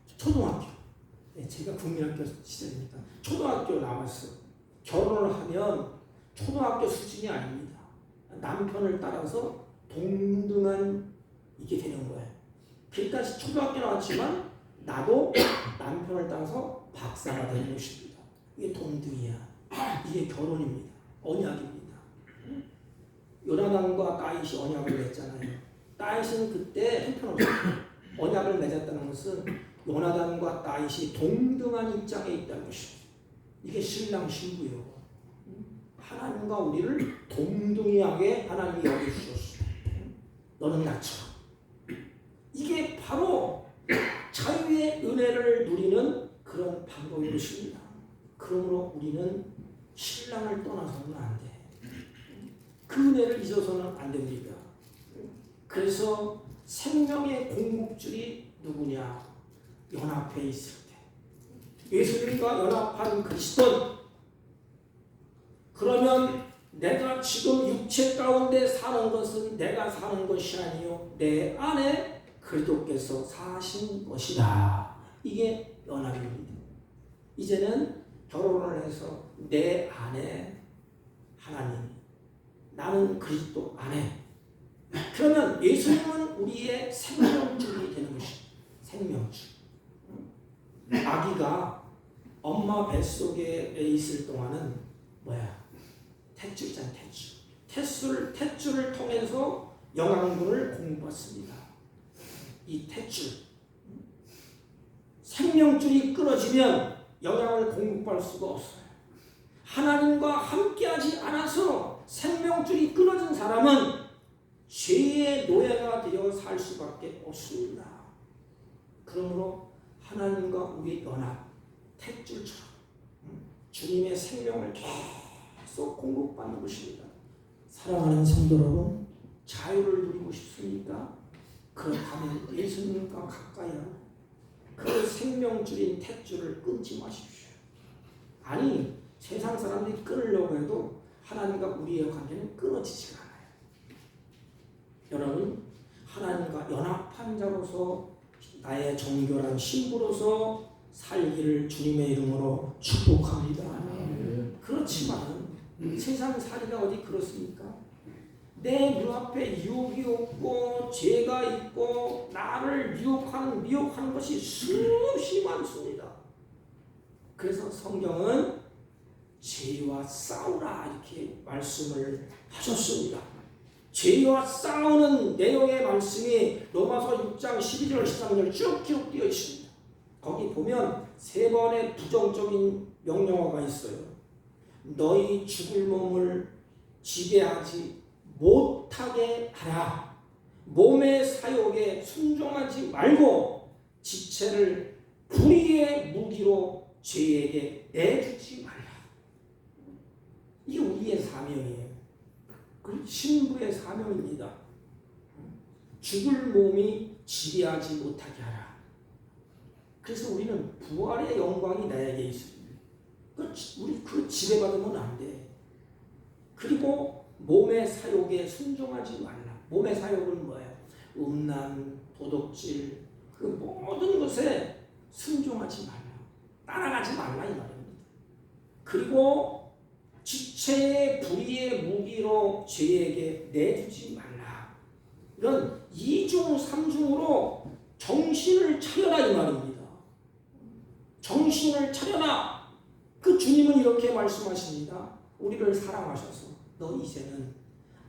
초등학교. 제가 국민학교 시절이니까 초등학교 나왔어. 결혼을 하면 초등학교 수준이 아닙니다. 남편을 따라서 동등한 이게 되는 거예요. 그러니까 초등학교 나왔지만 나도 남편을 따라서 박사가 되는 것입니다. 이게 동등이야. 이게 결혼입니다. 언약입니다. 요나단과 다윗이 언약을 맺잖아요. 다윗은 그때 형편없었어요. 언약을 맺었다는 것은 요나단과 다윗이 동등한 입장에 있다는 것입니다. 이게 신랑 신부요. 하나님과 우리를 동등하게 하나님이 여겨주셨어요. 너는 나처럼. 이게 바로 자유의 은혜를 누리는 그런 방법인 것입니다. 그러므로 우리는 신랑을 떠나서는 안 돼. 그 은혜를 잊어서는 안 됩니다. 그래서 생명의 공급줄이 누구냐? 연합해 있을 때. 예수님과 연합한 그리스도. 그러면 내가 지금 육체 가운데 사는 것은 내가 사는 것이 아니요 내 안에 그리스도께서 사신 것이다. 이게 연합입니다. 이제는 결혼을 해서 내 안에 하나님, 나는 그리스도 안에. 그러면 예수님은 우리의 생명줄이 되는 것입니다. 생명줄. 아기가 엄마 뱃속에 있을 동안은 뭐야? 탯줄이잖아, 탯줄. 탯줄을 통해서 영양분을 공급받습니다. 이 탯줄. 생명줄이 끊어지면 영양을 공급할 수가 없어요. 하나님과 함께하지 않아서 생명줄이 끊어진 사람은 죄의 노예가 되어 살 수밖에 없습니다. 그러므로 하나님과 우리의 연합, 탯줄처럼 주님의 생명을 계속 공급받는 것입니다. 사랑하는 성도 여러분, 자유를 누리고 싶습니까? 그렇다면 예수님과 가까이 하는 그 생명줄인 탯줄을 끊지 마십시오. 아니, 세상 사람들이 끊으려고 해도 하나님과 우리의 관계는 끊어지지가 않아요. 여러분, 하나님과 연합한 자로서 나의 정결한 신부로서 살기를 주님의 이름으로 축복합니다. 그렇지만 세상 살이가 어디 그렇습니까? 내 눈앞에 유혹이 없고 죄가 있고 나를 미혹하는 것이 수없이 많습니다. 그래서 성경은 죄와 싸우라 이렇게 말씀을 하셨습니다. 죄와 싸우는 내용의 말씀이 로마서 6장 12절 13절 쭉 기록되어 있습니다. 거기 보면 세 번의 부정적인 명령어가 있어요. 너희 죽을 몸을 지배하지 못하게 하라. 몸의 사욕에 순종하지 말고 지체를 불의의 무기로 죄에게 내주지 말라. 이게 우리의 사명이에요. 그 신부의 사명입니다. 죽을 몸이 지배하지 못하게 하라. 그래서 우리는 부활의 영광이 나에게 있습니다. 우리 그 지배받으면 안 돼. 그리고 몸의 사욕에 순종하지 말라. 몸의 사욕은 뭐예요? 음란, 도덕질, 그 모든 것에 순종하지 말라. 따라가지 말라 이 말입니다. 그리고 지체의 불의의 무기로 죄에게 내주지 말라. 이런 이중 삼중으로 정신을 차려라 이 말입니다. 정신을 차려라. 그 주님은 이렇게 말씀하십니다. 우리를 사랑하셔서 너 이제는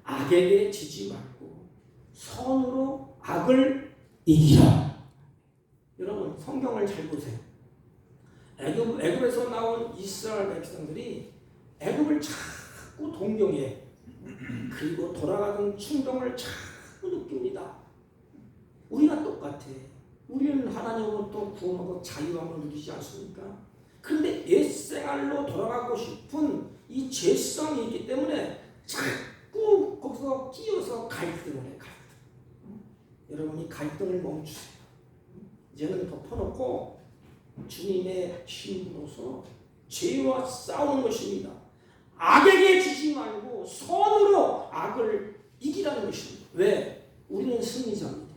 악에게 지지 말고 선으로 악을 이기라. 여러분 성경을 잘 보세요. 애굽에서 나온 이스라엘 백성들이 애굽을 자꾸 동경해. 그리고 돌아가는 충동을 자꾸 느낍니다. 우리가 똑같아. 우리는 하나님으로부터 구원하고 자유함을 누리지 않습니까? 그런데 옛생활로 돌아가고 싶은 이 죄성이 있기 때문에 자꾸 거기서 끼어서 갈등을 해. 여러분이 갈등을 멈추세요. 이제는 덮어놓고 주님의 신부로서 죄와 싸우는 것입니다. 악에게 지지 말고 선으로 악을 이기라는 것입니다. 왜? 우리는 승리자입니다.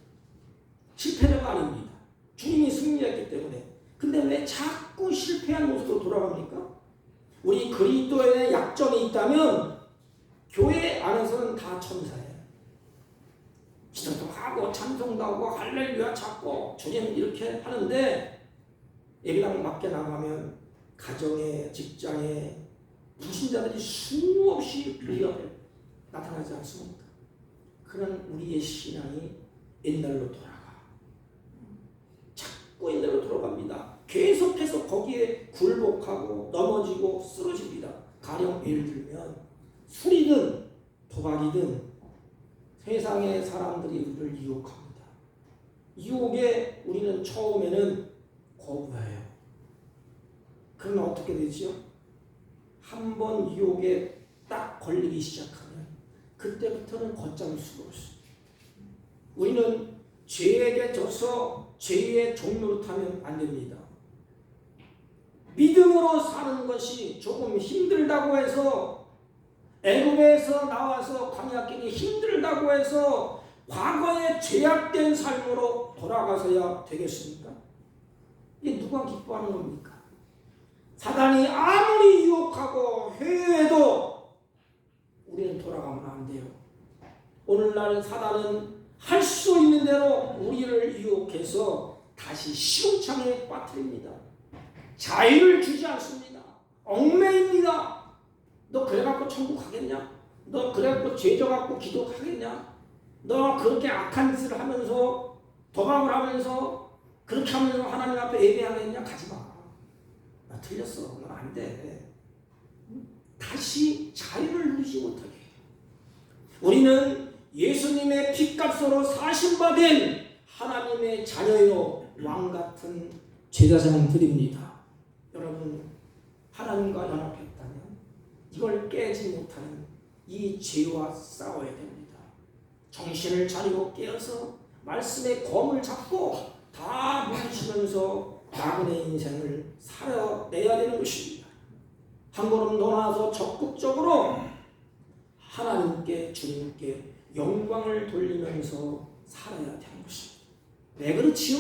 실패자가 아닙니다. 주님이 승리했기 때문에. 근데 왜 자꾸 실패한 모습으로 돌아갑니까? 우리 그리스도에 약점이 있다면 교회 안에서는 다 천사예요. 기도도 하고 찬송도 하고 할렐루야 찾고 주님 이렇게 하는데 예배당 밖에 나가면 가정에 직장에 불신자들이 수없이 우리 앞에 나타나지 않습니까? 그런 우리의 신앙이 옛날로 돌아가. 자꾸 옛날로 돌아가. 계속해서 거기에 굴복하고 넘어지고 쓰러집니다. 가령 예를 들면 술이든 도박이든 세상의 사람들이 우리를 유혹합니다. 유혹에 우리는 처음에는 거부해요. 그러면 어떻게 되죠? 한 번 유혹에 딱 걸리기 시작하면 그때부터는 걷잡을 수가 없어요. 우리는 죄에게 져서 죄의 종노릇하면 안 됩니다. 믿음으로 사는 것이 조금 힘들다고 해서 애굽에서 나와서 광야길이 힘들다고 해서 과거의 죄악된 삶으로 돌아가서야 되겠습니까? 이게 누가 기뻐하는 겁니까? 사단이 아무리 유혹하고 회유해도 우리는 돌아가면 안 돼요. 오늘날 사단은 할 수 있는 대로 우리를 유혹해서 다시 시궁창에 빠뜨립니다. 자유를 주지 않습니다. 얽매입니다. 너 그래갖고 천국 가겠냐? 너 그래갖고 죄져갖고 기도하겠냐? 너 그렇게 악한 짓을 하면서 도박을 하면서 그렇게 하면서 하나님 앞에 예배하겠냐? 가지마. 나 틀렸어. 넌 안 돼. 다시 자유를 누리지 못하게. 우리는 예수님의 핏값으로 사신받은 하나님의 자녀요 왕같은 제자장들입니다. 여러분, 하나님과 연합했다면 이걸 깨지 못하는 이 죄와 싸워야 됩니다. 정신을 차리고 깨어서 말씀의 검을 잡고 다 물리치면서 나그네 인생을 살아내야 되는 것입니다. 한 걸음 더 나아서 적극적으로 하나님께 주님께 영광을 돌리면서 살아야 되는 것입니다. 왜 그렇지요?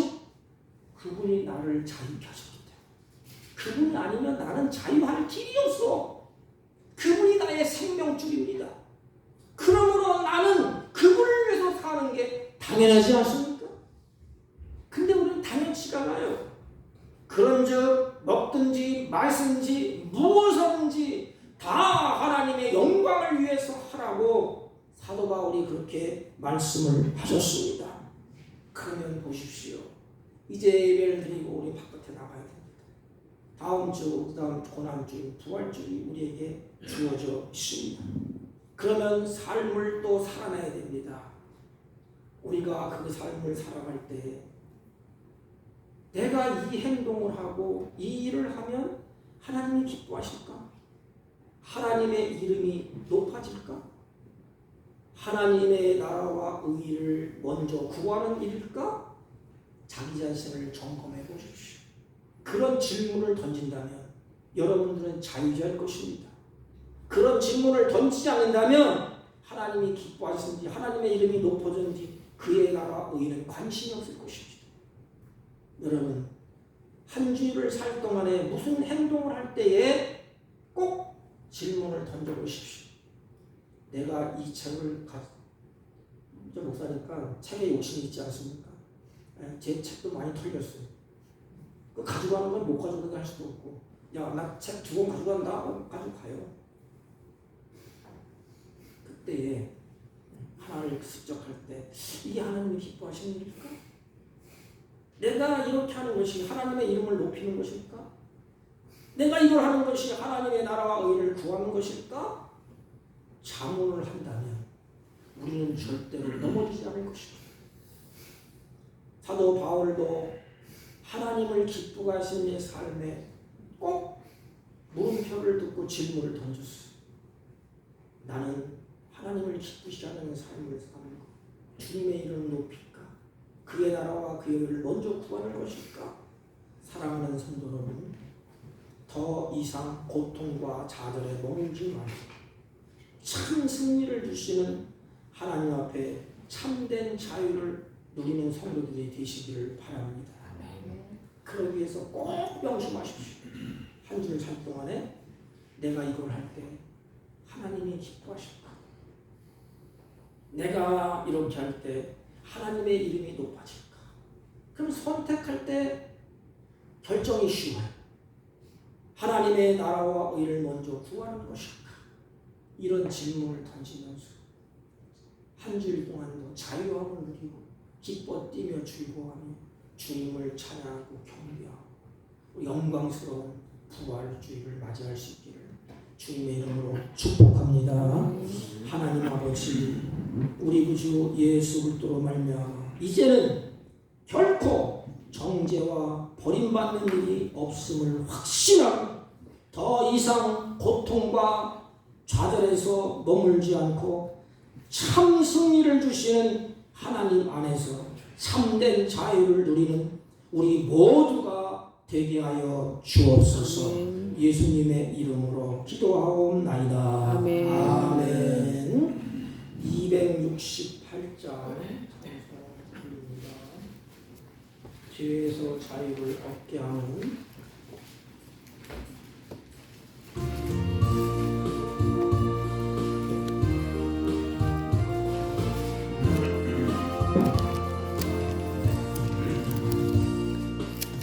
그분이 나를 자유케 하셨기 때문에. 그분이 아니면 나는 자유할 길이 없어. 그분이 나의 생명줄입니다. 그러므로 나는 그분을 위해서 사는 게 당연하지 않습니까? 근데 우리는 당연치가 않아요. 그런즉 먹든지 마시든지 무엇이든지 다 하나님의 영광을 위해서 하라고 사도 바울이 그렇게 말씀을 하셨습니다. 그러면 보십시오. 이제 예배를 드리고 우리 바깥에 나가야 됩니다. 다음 주, 그다음 고난주, 부활주이 우리에게 주어져 있습니다. 그러면 삶을 또 살아내야 됩니다. 우리가 그 삶을 살아갈 때 내가 이 행동을 하고 이 일을 하면 하나님이 기뻐하실까? 하나님의 이름이 높아질까? 하나님의 나라와 의를 먼저 구하는 일일까? 자기 자신을 점검해 보십시오. 그런 질문을 던진다면 여러분들은 자유자일 것입니다. 그런 질문을 던지지 않는다면 하나님이 기뻐하시는지 하나님의 이름이 높아졌는지 그의 나라 의는 관심이 없을 것입니다. 여러분, 한 주일을 살 동안에 무슨 행동을 할 때에 꼭 질문을 던져보십시오. 내가 이 책을 목사니까 책에 욕심이 있지 않습니까? 제 책도 많이 털렸어요. 그 가져가는 건 못 가져가게 할 수도 없고, 야, 나 책 2권 가져간다? 가져가요. 그때에 하나를 습적할 때 이게 하나님이 기뻐하시는 일일까? 내가 이렇게 하는 것이 하나님의 이름을 높이는 것일까? 내가 이걸 하는 것이 하나님의 나라와 의를 구하는 것일까? 자문을 한다면 우리는 절대로 넘어지지 않을 것입니다. 사도 바울도 하나님을 기쁘게 하시는 삶에 꼭 물음표를 듣고 질문을 던졌어요. 나는 하나님을 기쁘시지 않는 삶을 사는 것, 주님의 이름을 높일까? 그의 나라와 그의 의를 먼저 구하는 것일까? 사랑하는 성도 여러분, 더 이상 고통과 좌절에 머물지 마시고 참 승리를 주시는 하나님 앞에 참된 자유를 누리는 성도들이 되시기를 바랍니다. 그러기 위해서 꼭 명심하십시오. 한 주를 살 동안에 내가 이걸 할 때 하나님이 기뻐하실까? 내가 이렇게 할 때 하나님의 이름이 높아질까? 그럼 선택할 때 결정이 쉬워요. 하나님의 나라와 의를 먼저 구하는 것일까? 이런 질문을 던지면서 한 주일 동안도 자유함을 누리고 기뻐 뛰며 즐거워하며 주님을 찬양하고 경배하고 영광스러운 부활주의를 맞이할 수 있기를 주님의 이름으로 축복합니다. 하나님 아버지, 우리 구주 예수 그리스도로 말미암아 이제는 결코 정죄와 버림받는 일이 없음을 확신하고 더 이상 고통과 좌절에서 머물지 않고 참 승리를 주시는 하나님 안에서 참된 자유를 누리는 우리 모두가 되게 하여 주옵소서. 예수님의 이름으로 기도하옵나이다. 아멘. 아멘. 268장 죄에서 자유를 얻게 하는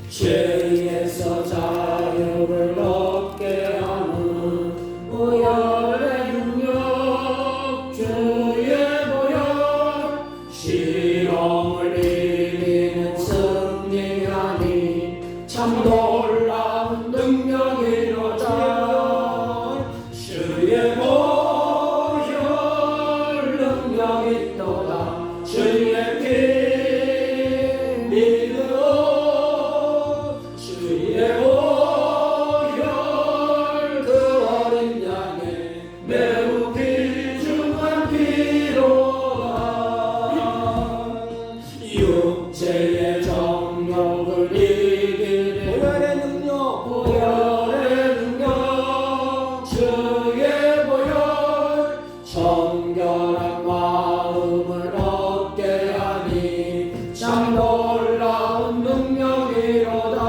죄에서 자유를 얻게 하는 보혈의 능력 주의 보혈 시험을 이기는 승리하니 참 놀라운 능력이로다 주의 보혈 능력이 또다 주의 피 육체의 정욕을 이기는 보혈의 능력 주의 보혈 정결한 마음을 얻게 하니 참 놀라운 능력이로다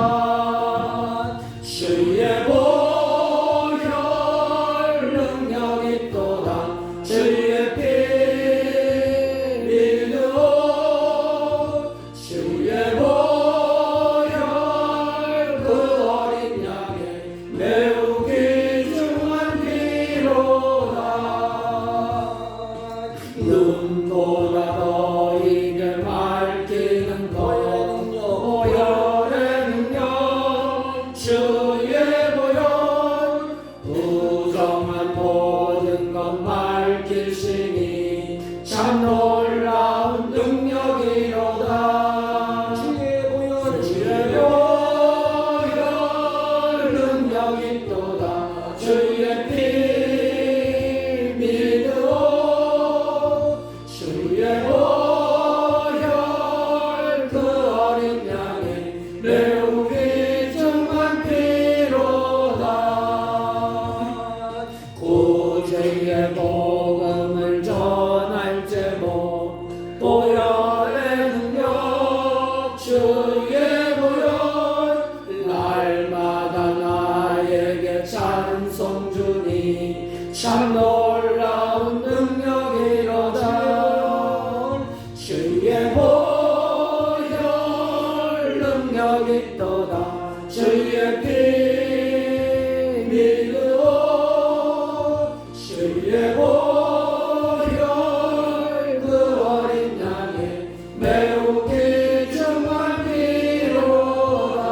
주의 보혈 능력이 또다 주의 피 눈보다 너희를 밝히는 보혈의 능력 주의 보혈 부정한 모든 것 밝히시니 참 놀라운 능력이로다 주의 보혈 능력이 또다 주의 피 구주의 복음을 전할 제목 보혈의 능력 주의 보혈 날마다 나에게 찬송 주니 참 놀라운 능력이로다 주의 보혈 능력이 또다 주의 피 주의 보혈 그 어린 양의 매우 귀중한 피로다.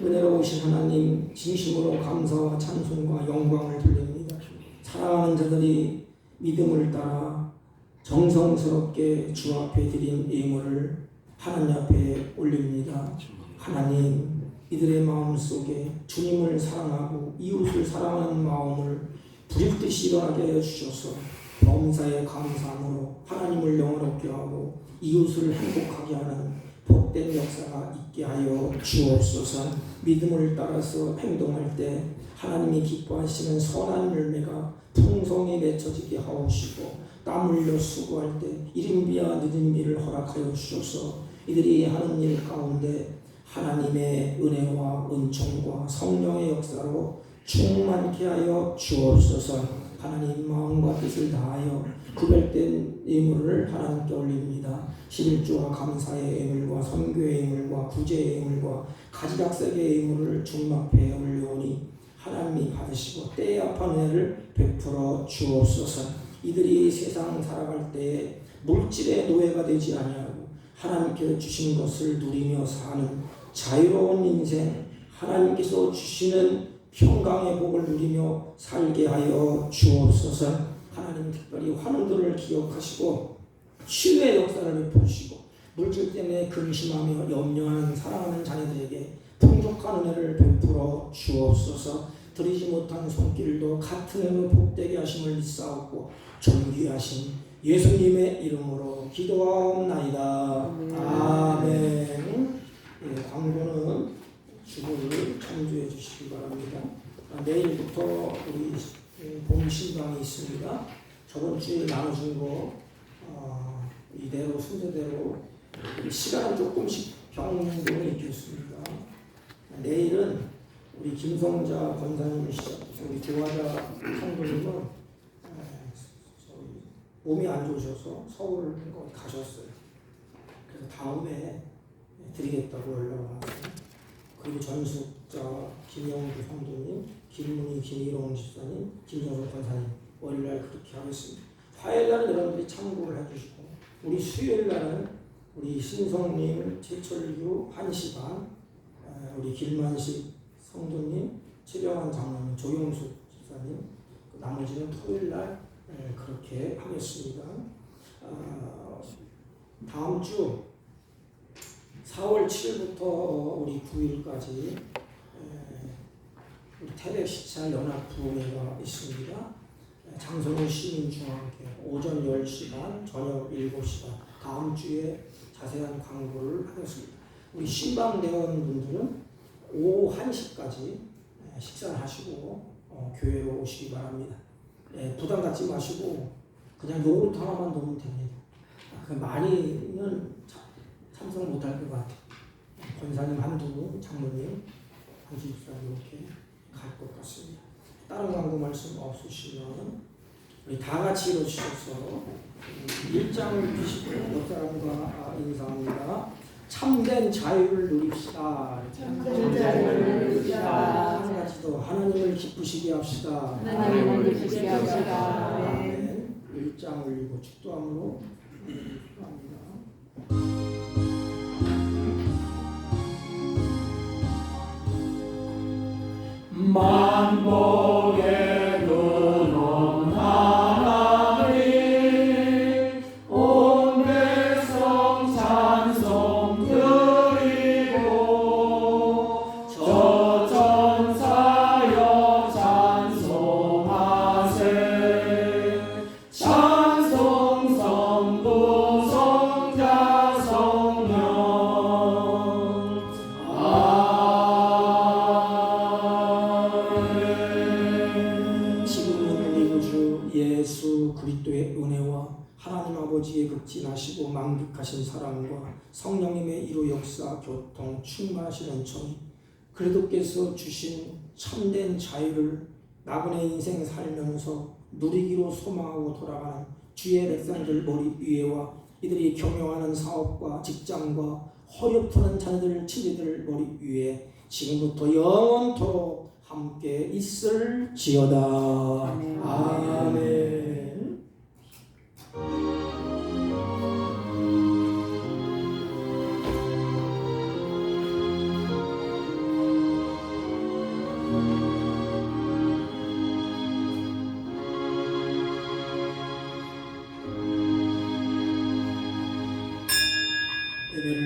은혜로우신 하나님, 진심으로 감사와 찬송과 영광을 돌립니다. 사랑하는 자들이 믿음을 따라 정성스럽게 주 앞에 드린 예물을 하나님 앞에 올립니다. 하나님, 이들의 마음 속에 주님을 사랑하고 이웃을 사랑하는 마음을 부립듯이 일어나게 하여 주셔서 범사에 감사함으로 하나님을 영원롭게 하고 이웃을 행복하게 하는 복된 역사가 있게 하여 주옵소서. 믿음을 따라서 행동할 때 하나님이 기뻐하시는 선한 열매가 풍성히 맺혀지게 하옵시고 땀 흘려 수고할 때 이른 비와 늦은 비를 허락하여 주셔서 이들이 하는 일 가운데 하나님의 은혜와 은총과 성령의 역사로 충만케 하여 주옵소서. 하나님 마음과 뜻을 다하여 구별된 예물을 하나님께 올립니다. 11조와 감사의 예물과 선교의 예물과 구제의 예물과 가지각색의 예물을 주님 앞에 올려오니 하나님이 받으시고 때에 합한 은혜를 베풀어 주옵소서. 이들이 세상 살아갈 때에 물질의 노예가 되지 아니하고 하나님께서 주신 것을 누리며 사는 자유로운 인생, 하나님께서 주시는 평강의 복을 누리며 살게 하여 주옵소서. 하나님 특별히 환우들을 기억하시고 치유의 역사를 베푸시고 물질 때문에 근심하며 염려하는 사랑하는 자녀들에게 풍족한 은혜를 베풀어 주옵소서. 드리지 못한 손길도 같은 은혜로 복되게 하심을 믿사옵고 존귀하신 예수님의 이름으로 기도하옵나이다. 아멘. 광고는 주보를 참조해 주시기 바랍니다. 내일부터 우리 봄 신방이 있습니다. 저번 주에 나눠준 거 이대로 순서대로 시간은 조금씩 변동이 있겠습니다. 내일은 우리 김성자 권사님 시작해서 우리 조화자 성도님은 몸이 안 좋으셔서 서울 가셨어요. 그래서 다음에 드리겠다고 연락을 왔어요. 그리고 전숙자 김영주 성도님, 김문희 김일홍 집사님, 김정선 권사님 월요일날 그렇게 하겠습니다. 화요일날은 여러분들이 참고를 해주시고 우리 수요일날은 우리 신성님, 최철규, 한시반, 우리 길만식 성도님, 최병환 장로님, 조용숙 집사님, 나머지는 토요일날 그렇게 하겠습니다. 다음 주 4월 7일부터 우리 9일까지 우리 태백시찰 연합부회가 있습니다. 장성훈 시민중앙회 오전 10시 반, 저녁 7시 반. 다음 주에 자세한 광고를 하겠습니다. 우리 신방대원분들은 오후 1시까지 식사를 하시고 교회로 오시기 바랍니다. 부담 갖지 마시고 그냥 요구르트 하나만 넣으면 됩니다. 많이는 참석 못할 것 같아요. 권사님 한두 분, 장로님, 한집사님 이렇게 갈 것 같습니다. 다른 광고 말씀 없으시면 우리 다 같이 일어서셔서 1장을 펴시고 옆 사람과 인사합니다. 참된 자유를 누립시다. 참된 자유를 누립시다. 한 가지도 하나님을 기쁘시게 합시다. 하나님을 기쁘시게 합시다. 아멘. 1장을 읽고 축도함으로 합니다. 만복의 눈은 하나님 온 백성 찬송 드리고 저 천사여 찬송하세 찬송 성부 성자 성령 예수 그리스도의 은혜와 하나님 아버지의 극진하시고 만극하신 사랑과 성령님의 이루 역사 교통 충만하신 은총이 그리스도께서 주신 참된 자유를 나그네 인생 살면서 누리기로 소망하고 돌아가는 주의 백성들 머리 위에와 이들이 경영하는 사업과 직장과 허리없는 자녀들 친지들 머리 위에 지금부터 영원토록 함께 있을지어다. 아멘.